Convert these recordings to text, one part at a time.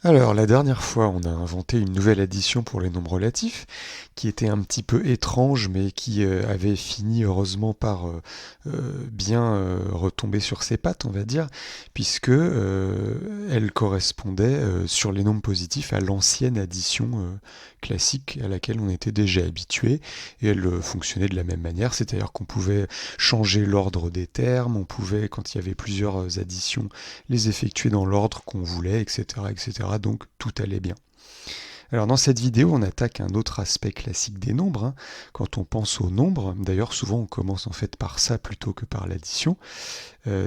Alors, la dernière fois, on a inventé une nouvelle addition pour les nombres relatifs, qui était un petit peu étrange, mais qui avait fini heureusement par bien retomber sur ses pattes, on va dire, puisque elle correspondait sur les nombres positifs à l'ancienne addition classique à laquelle on était déjà habitué, et elle fonctionnait de la même manière, c'est-à-dire qu'on pouvait changer l'ordre des termes, on pouvait, quand il y avait plusieurs additions, les effectuer dans l'ordre qu'on voulait, etc., etc. Donc tout allait bien. Alors dans cette vidéo, on attaque un autre aspect classique des nombres. Hein. Quand on pense aux nombres, d'ailleurs souvent on commence en fait par ça plutôt que par l'addition,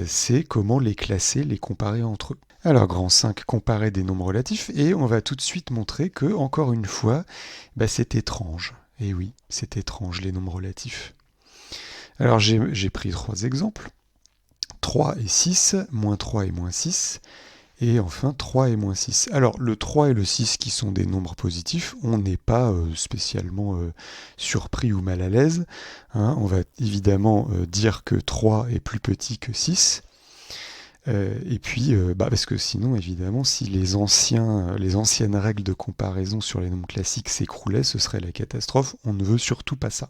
c'est comment les classer, les comparer entre eux. Alors grand 5, comparer des nombres relatifs, et on va tout de suite montrer que, encore une fois, c'est étrange. Et oui, c'est étrange les nombres relatifs. Alors j'ai pris trois exemples. 3 et 6, moins 3 et moins 6, et enfin 3 et moins 6. Alors le 3 et le 6 qui sont des nombres positifs, on n'est pas spécialement surpris ou mal à l'aise. Hein. On va évidemment dire que 3 est plus petit que 6. Et puis, parce que sinon, évidemment, si les anciennes règles de comparaison sur les nombres classiques s'écroulaient, ce serait la catastrophe. On ne veut surtout pas ça.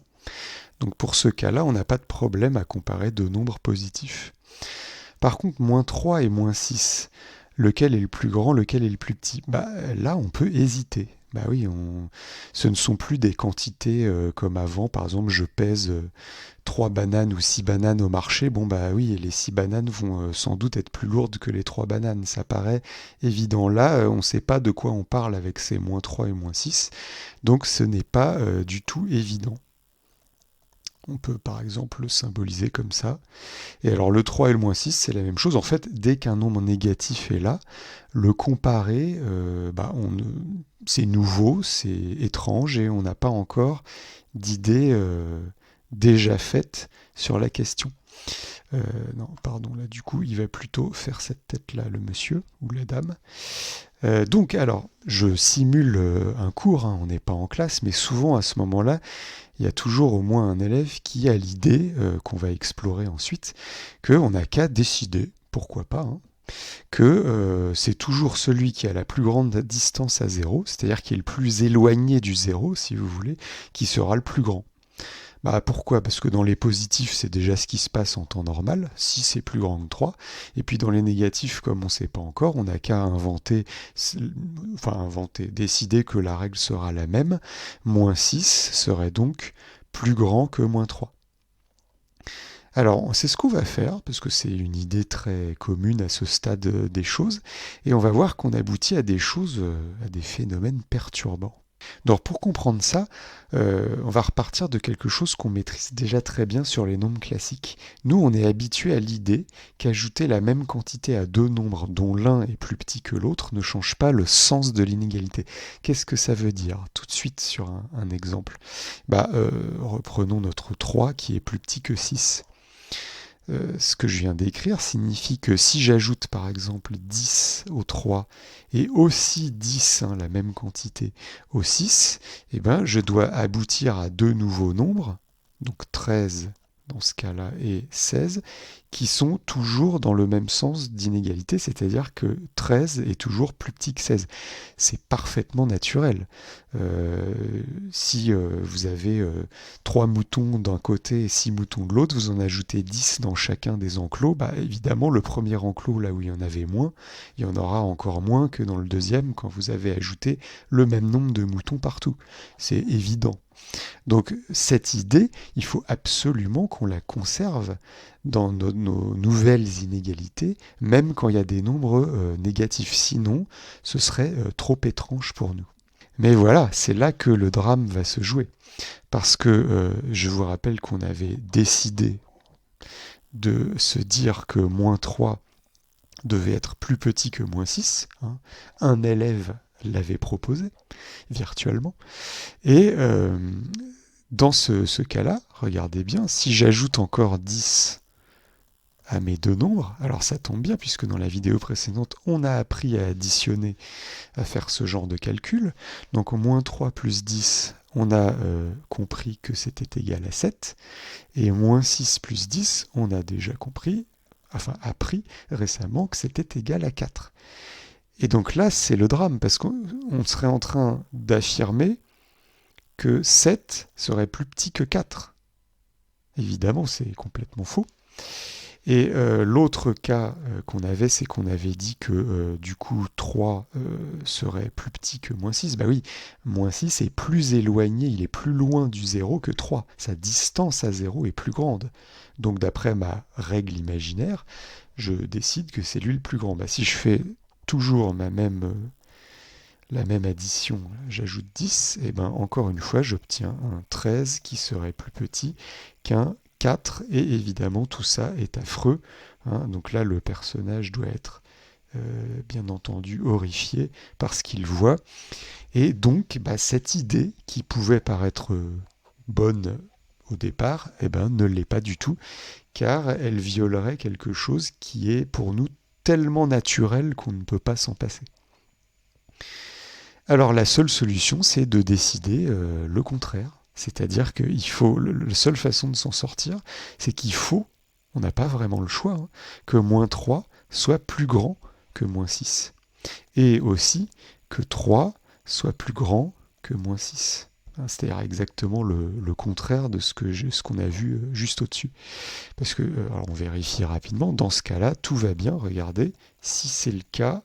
Donc pour ce cas-là, on n'a pas de problème à comparer deux nombres positifs. Par contre, moins 3 et moins 6, lequel est le plus grand, lequel est le plus petit? Là, on peut hésiter. Bah oui, ce ne sont plus des quantités comme avant. Par exemple, je pèse 3 bananes ou 6 bananes au marché. Bon, bah oui, les 6 bananes vont sans doute être plus lourdes que les 3 bananes. Ça paraît évident. Là, on ne sait pas de quoi on parle avec ces moins 3 et moins 6. Donc, ce n'est pas du tout évident. On peut par exemple le symboliser comme ça. Et alors le 3 et le moins 6, c'est la même chose. En fait, dès qu'un nombre négatif est là, le comparer, c'est nouveau, c'est étrange et on n'a pas encore d'idée déjà faite sur la question. Non, pardon, là du coup, il va plutôt faire cette tête-là, le monsieur ou la dame. Donc, alors, je simule un cours, hein, on n'est pas en classe, mais souvent à ce moment-là, il y a toujours au moins un élève qui a l'idée, qu'on va explorer ensuite, qu'on n'a qu'à décider, pourquoi pas, hein, que c'est toujours celui qui a la plus grande distance à zéro, c'est-à-dire qui est le plus éloigné du zéro, si vous voulez, qui sera le plus grand. Pourquoi? Parce que dans les positifs, c'est déjà ce qui se passe en temps normal, 6 est plus grand que 3. Et puis dans les négatifs, comme on ne sait pas encore, on n'a qu'à décider que la règle sera la même. Moins 6 serait donc plus grand que moins 3. Alors, c'est ce qu'on va faire, parce que c'est une idée très commune à ce stade des choses, et on va voir qu'on aboutit à des choses, à des phénomènes perturbants. Donc pour comprendre ça, on va repartir de quelque chose qu'on maîtrise déjà très bien sur les nombres classiques. Nous, on est habitué à l'idée qu'ajouter la même quantité à deux nombres dont l'un est plus petit que l'autre ne change pas le sens de l'inégalité. Qu'est-ce que ça veut dire? Tout de suite sur un exemple. Reprenons notre 3 qui est plus petit que 6. Ce que je viens d'écrire signifie que si j'ajoute par exemple 10 au 3 et aussi 10, hein, la même quantité, au 6, je dois aboutir à deux nouveaux nombres, donc 13 dans ce cas-là et 16, qui sont toujours dans le même sens d'inégalité, c'est-à-dire que 13 est toujours plus petit que 16. C'est parfaitement naturel. Si vous avez 3 moutons d'un côté et 6 moutons de l'autre, vous en ajoutez 10 dans chacun des enclos, évidemment le premier enclos, là où il y en avait moins, il y en aura encore moins que dans le deuxième quand vous avez ajouté le même nombre de moutons partout. C'est évident. Donc cette idée, il faut absolument qu'on la conserve dans nos nouvelles inégalités, même quand il y a des nombres négatifs. Sinon, ce serait trop étrange pour nous. Mais voilà, c'est là que le drame va se jouer. Parce que je vous rappelle qu'on avait décidé de se dire que moins 3 devait être plus petit que moins 6. Hein. Un élève l'avait proposé, virtuellement. Et dans ce cas-là, regardez bien, si j'ajoute encore 10 à mes deux nombres, alors ça tombe bien puisque dans la vidéo précédente, on a appris à additionner, à faire ce genre de calcul. Donc au moins 3 plus 10, on a compris que c'était égal à 7. Et moins 6 plus 10, on a déjà appris récemment que c'était égal à 4. Et donc là, c'est le drame, parce qu'on serait en train d'affirmer que 7 serait plus petit que 4. Évidemment, c'est complètement faux. Et l'autre cas qu'on avait, c'est qu'on avait dit que du coup 3 serait plus petit que moins 6. Bah oui, moins 6 est plus éloigné, il est plus loin du 0 que 3. Sa distance à 0 est plus grande. Donc d'après ma règle imaginaire, je décide que c'est lui le plus grand. Bah, si je fais toujours la même addition, j'ajoute 10, et ben encore une fois, j'obtiens un 13 qui serait plus petit qu'un 4, et évidemment tout ça est affreux. Hein. Donc là, le personnage doit être bien entendu horrifié par ce qu'il voit. Et donc, bah, cette idée qui pouvait paraître bonne au départ, eh ben, ne l'est pas du tout, car elle violerait quelque chose qui est pour nous tellement naturel qu'on ne peut pas s'en passer. Alors la seule solution, c'est de décider le contraire. C'est-à-dire qu'il faut, la seule façon de s'en sortir, c'est qu'il faut, on n'a pas vraiment le choix, hein, que moins 3 soit plus grand que moins 6. Et aussi que 3 soit plus grand que moins 6. C'est-à-dire exactement le contraire de ce qu'on a vu juste au-dessus. Parce que, alors on vérifie rapidement, dans ce cas-là, tout va bien, regardez, si c'est le cas,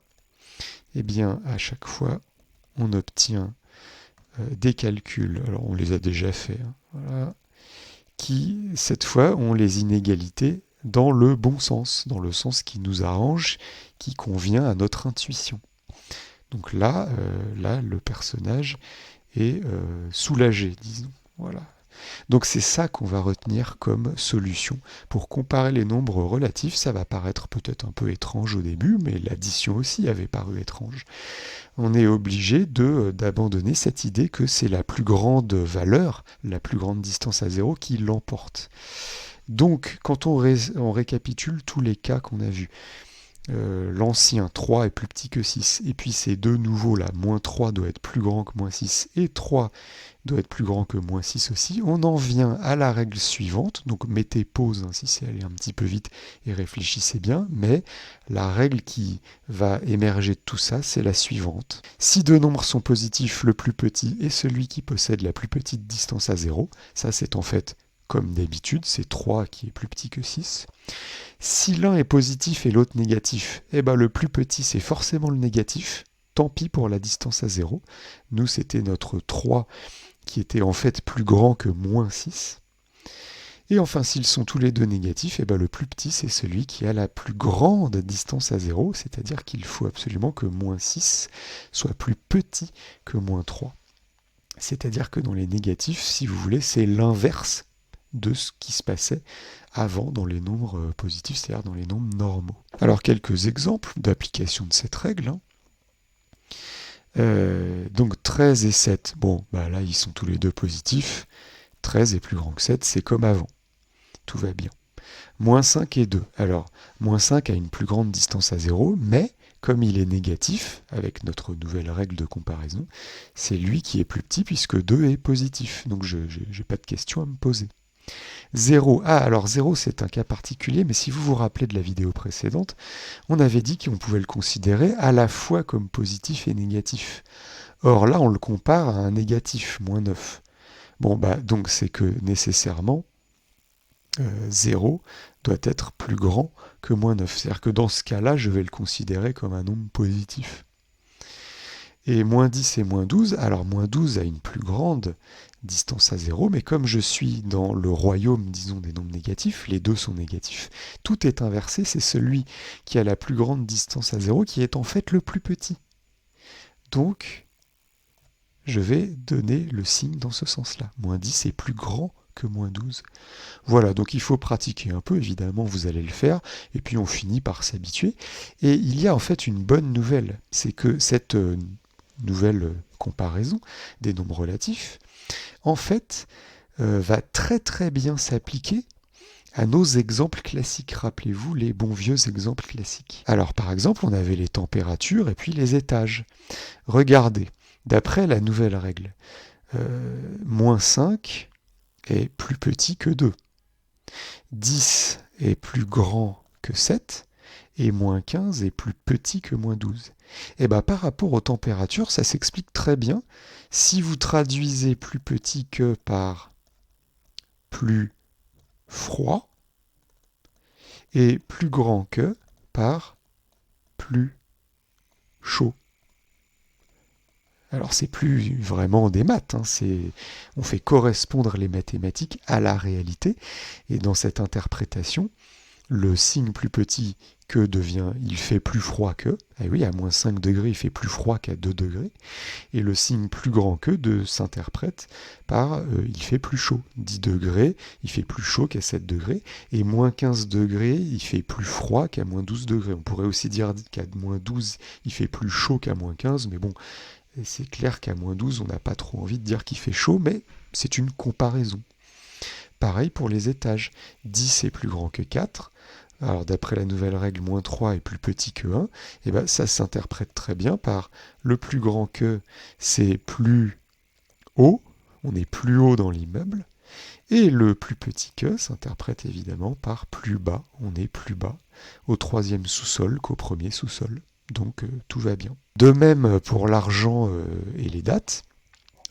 eh bien à chaque fois, on obtient des calculs, alors on les a déjà faits, hein, voilà, qui, cette fois, ont les inégalités dans le bon sens, dans le sens qui nous arrange, qui convient à notre intuition. Donc là, le personnage est soulagé, disons. Voilà. Donc c'est ça qu'on va retenir comme solution. Pour comparer les nombres relatifs, ça va paraître peut-être un peu étrange au début, mais l'addition aussi avait paru étrange. On est obligé d'abandonner cette idée que c'est la plus grande valeur, la plus grande distance à 0 qui l'emporte. Donc quand on récapitule tous les cas qu'on a vus, l'ancien 3 est plus petit que 6, et puis ces deux nouveaux là, moins 3 doit être plus grand que moins 6, et 3 doit être plus grand que moins 6 aussi, on en vient à la règle suivante, donc mettez pause hein, si c'est allé un petit peu vite et réfléchissez bien, mais la règle qui va émerger de tout ça, c'est la suivante. Si deux nombres sont positifs, le plus petit est celui qui possède la plus petite distance à 0, ça c'est en fait comme d'habitude, c'est 3 qui est plus petit que 6. Si l'un est positif et l'autre négatif, eh ben le plus petit c'est forcément le négatif, tant pis pour la distance à 0. Nous c'était notre 3 qui était en fait plus grand que moins 6. Et enfin, s'ils sont tous les deux négatifs, eh ben le plus petit, c'est celui qui a la plus grande distance à 0, c'est-à-dire qu'il faut absolument que moins 6 soit plus petit que moins 3. C'est-à-dire que dans les négatifs, si vous voulez, c'est l'inverse de ce qui se passait avant dans les nombres positifs, c'est-à-dire dans les nombres normaux. Alors, quelques exemples d'application de cette règle. Donc 13 et 7, bon, bah là ils sont tous les deux positifs, 13 est plus grand que 7, c'est comme avant, tout va bien. Moins 5 et 2, alors moins 5 a une plus grande distance à 0, mais comme il est négatif, avec notre nouvelle règle de comparaison, c'est lui qui est plus petit puisque 2 est positif, donc je n'ai pas de question à me poser. 0, alors 0 c'est un cas particulier, mais si vous vous rappelez de la vidéo précédente, on avait dit qu'on pouvait le considérer à la fois comme positif et négatif. Or là, on le compare à un négatif, moins 9. Bon, bah donc c'est que nécessairement, 0 doit être plus grand que moins 9. C'est-à-dire que dans ce cas-là, je vais le considérer comme un nombre positif. Et moins 10 et moins 12, alors moins 12 a une plus grande distance à 0, mais comme je suis dans le royaume, disons, des nombres négatifs, les deux sont négatifs, tout est inversé, c'est celui qui a la plus grande distance à 0 qui est en fait le plus petit. Donc, je vais donner le signe dans ce sens-là. Moins 10 est plus grand que moins 12. Voilà, donc il faut pratiquer un peu, évidemment, vous allez le faire, et puis on finit par s'habituer. Et il y a en fait une bonne nouvelle, c'est que cette nouvelle comparaison des nombres relatifs, en fait, va très très bien s'appliquer à nos exemples classiques. Rappelez-vous les bons vieux exemples classiques. Alors par exemple, on avait les températures et puis les étages. Regardez, d'après la nouvelle règle, moins 5 est plus petit que 2. 10 est plus grand que 7. et moins 15 est plus petit que moins 12. Et bien par rapport aux températures, ça s'explique très bien. Si vous traduisez plus petit que par plus froid et plus grand que par plus chaud. Alors c'est plus vraiment des maths, hein, on fait correspondre les mathématiques à la réalité, et dans cette interprétation, le signe plus petit que devient il fait plus froid que, et oui, à moins 5 degrés, il fait plus froid qu'à 2 degrés, et le signe plus grand que s'interprète par il fait plus chaud. 10 degrés, il fait plus chaud qu'à 7 degrés, et moins 15 degrés, il fait plus froid qu'à moins 12 degrés. On pourrait aussi dire qu'à moins 12, il fait plus chaud qu'à moins 15, mais bon, c'est clair qu'à moins 12, on n'a pas trop envie de dire qu'il fait chaud, mais c'est une comparaison. Pareil pour les étages. 10 est plus grand que 4. Alors d'après la nouvelle règle, moins 3 est plus petit que 1. Et ben ça s'interprète très bien par le plus grand que, c'est plus haut. On est plus haut dans l'immeuble. Et le plus petit que s'interprète évidemment par plus bas. On est plus bas au troisième sous-sol qu'au premier sous-sol. Donc tout va bien. De même pour l'argent et les dates.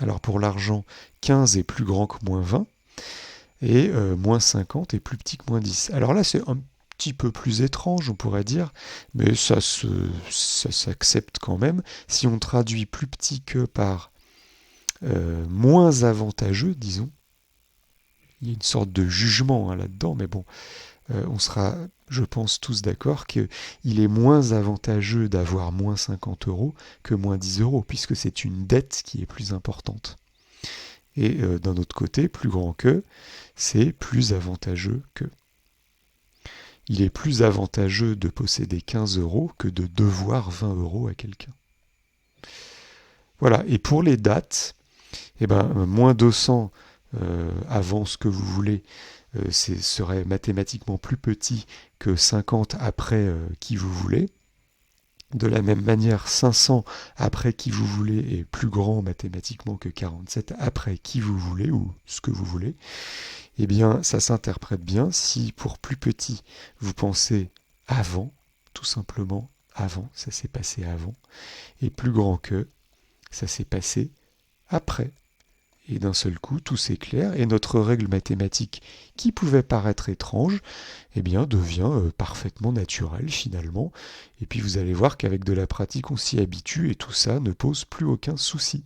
Alors pour l'argent, 15 est plus grand que moins 20 et moins 50 est plus petit que moins 10. Alors là c'est un petit peu plus étrange on pourrait dire, mais ça s'accepte quand même. Si on traduit plus petit que par moins avantageux, disons, il y a une sorte de jugement là-dedans, mais bon, on sera, je pense, tous d'accord qu'il est moins avantageux d'avoir moins 50 euros que moins 10 euros, puisque c'est une dette qui est plus importante. Et d'un autre côté, plus grand que, c'est plus avantageux que. Il est plus avantageux de posséder 15 euros que de devoir 20 euros à quelqu'un. Voilà, et pour les dates, eh ben, moins 200 avant ce que vous voulez, serait mathématiquement plus petit que 50 après qui vous voulez. De la même manière, 500 après qui vous voulez est plus grand mathématiquement que 47 après qui vous voulez ou ce que vous voulez. Eh bien, ça s'interprète bien si pour plus petit, vous pensez avant, tout simplement avant, ça s'est passé avant, et plus grand que, ça s'est passé après. Et d'un seul coup, tout s'éclaire et notre règle mathématique, qui pouvait paraître étrange, eh bien, devient parfaitement naturelle finalement. Et puis vous allez voir qu'avec de la pratique, on s'y habitue et tout ça ne pose plus aucun souci.